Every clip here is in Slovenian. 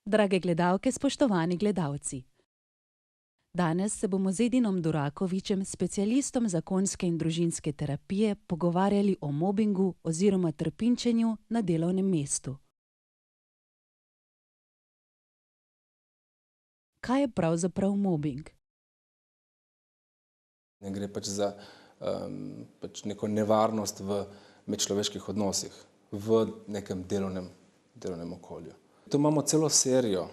Drage gledalke, spoštovani gledalci. Danes se bomo z Edinom Durakovićem, specialistom zakonske in družinske terapije, pogovarjali o mobingu oziroma trpinčenju na delovnem mestu. Kaj je pravzaprav mobing? Ne gre za neko nevarnost v medčloveških odnosih, v nekem delovnem okolju. Tu imamo celo serijo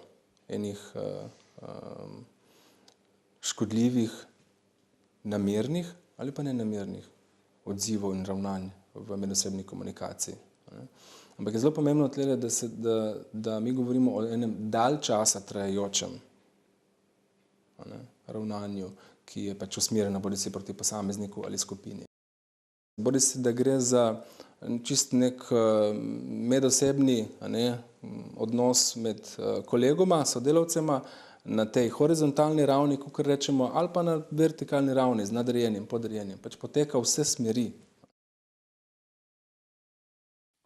enih škodljivih, namernih ali pa nenamernih odzivov in ravnanj v medosebni komunikaciji. Ampak je zelo pomembno tle, da mi govorimo o enem dalj časa trajajočem ravnanju, ki je usmerjeno bodisi proti posamezniku ali skupini. Bodisi da gre za čist nek medosebni odnos med kolegoma, sodelavcema na tej horizontalni ravni, kakor rečemo, ali pa na vertikalni ravni z nadrejenim, podrejenim. Poteka vse smeri.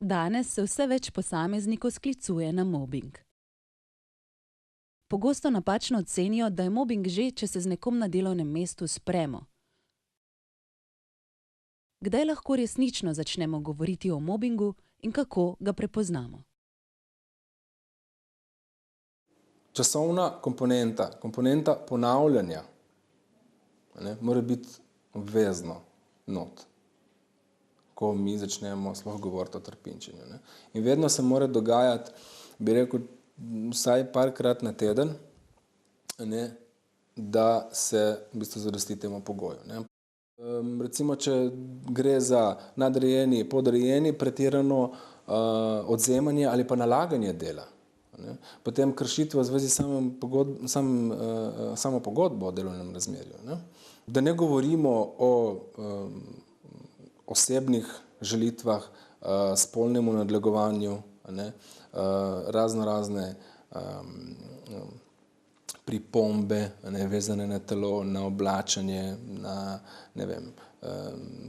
Danes se vse več posameznikov sklicuje na mobing. Pogosto napačno ocenijo, da je mobing že, če se z nekom na delovnem mestu spremo. Kdaj lahko resnično začnemo govoriti o mobingu in kako ga prepoznamo? Časovna komponenta ponavljanja mora biti obvezno not, ko mi začnemo sploh govoriti o trpinčenju. In vedno se mora dogajati, bi rekel, vsaj parkrat na teden, da se v bistvu zadosti temu pogoju. Recimo, če gre za nadrejeni, podrejeni, pretirano odvzemanje ali pa nalaganje dela, potem kršitve v zvezi s samo pogodbo o delovnem razmerju. Da ne govorimo o osebnih želitvah, spolnemu nadlegovanju, razne pripombe, vezane na telo, na oblačenje, na, ne vem,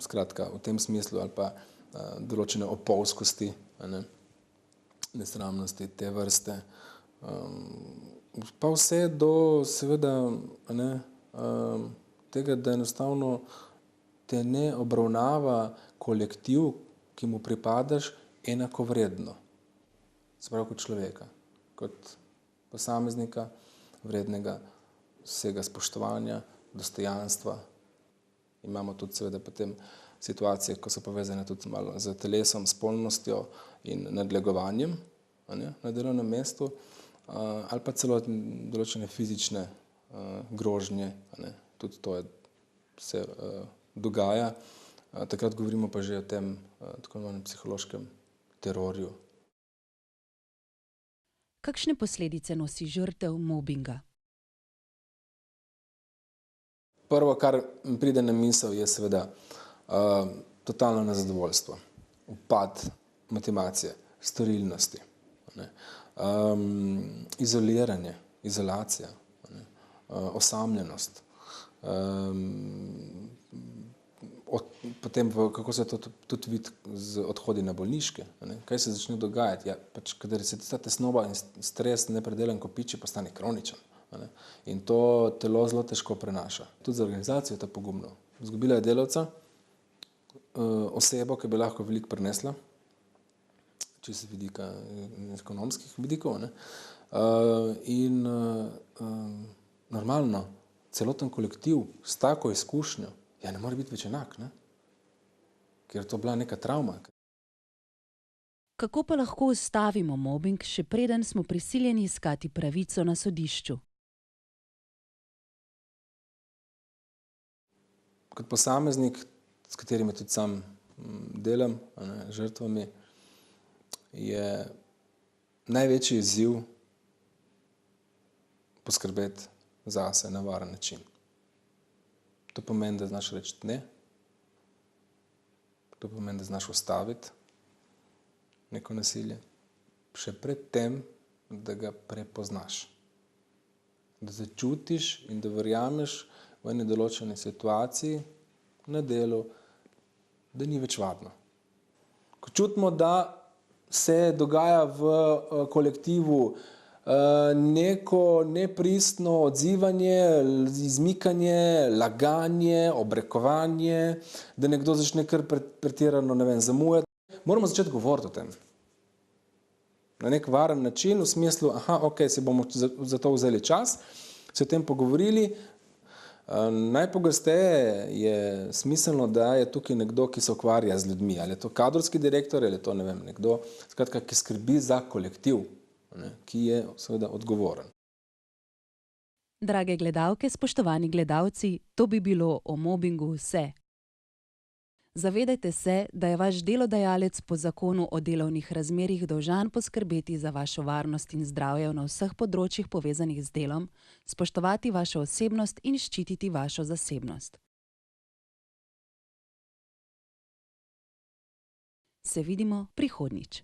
skratka, v tem smislu, ali pa določene opolzkosti, nesramnosti te vrste. Pa vse do, seveda, tega, da enostavno te ne obravnava kolektiv, ki mu pripadaš, enakovredno. Se pravi, kot človeka, kot posameznika, vrednega vsega spoštovanja, dostojanstva. Imamo tudi seveda potem situacije, ko so povezane tudi malo z telesom, spolnostjo in nadlegovanjem na delovnem mestu, ali pa celo določene fizične grožnje, tudi to se dogaja. Takrat govorimo pa že o tem tako imenovanem psihološkem terorju. Kakšne posledice nosi žrtev mobinga? Prvo, kar mi pride na misel, je seveda totalno nezadovoljstvo, upad motivacije, storilnosti, izoliranje, izolacija, osamljenost. Potem, kako se to tudi vidi z odhodi na bolniške. Kaj se začne dogajati? Ja, kadar se ta tesnoba in stres nepredelen kopiči, postane kroničen. In to telo zelo težko prenaša. Tudi za organizacijo je to pogubno. Izgubila je delavca, osebo, ki bi lahko veliko prinesla, če se vidika ekonomskih vidikov. In normalno, celoten kolektiv s tako izkušnjo ne more biti več enak, ker je to bila neka travma. Kako pa lahko ustavimo mobing, še preden smo prisiljeni iskati pravico na sodišču? Kot posameznik, s katerimi tudi sam delam, žrtvami, je največji izziv poskrbeti zase na varen način. To pomeni, da znaš reči ne, to pomeni, da znaš ustaviti neko nasilje, še pred tem, da ga prepoznaš. Da začutiš in da verjameš v eni določeni situaciji na delu, da ni več varno. Ko čutimo, da se dogaja v kolektivu neko nepristno odzivanje, izmikanje, laganje, obrekovanje, da nekdo začne kar pretirano, ne vem, zamujati. Moramo začeti govoriti o tem. Na nek varen način, v smislu, ok, si bomo za to vzeli čas, se o tem pogovorili. Najpogosteje je smiselno, da je tukaj nekdo, ki se ukvarja z ljudmi. Ali je to kadrovski direktor, ali je to, ne vem, nekdo, skratka, ki skrbi za kolektiv, ki je seveda odgovoren. Drage gledalke, spoštovani gledalci, to bi bilo o mobingu vse. Zavedajte se, da je vaš delodajalec po zakonu o delovnih razmerjih dolžan poskrbeti za vašo varnost in zdravje na vseh področjih povezanih z delom, spoštovati vašo osebnost in ščititi vašo zasebnost. Se vidimo prihodnjič.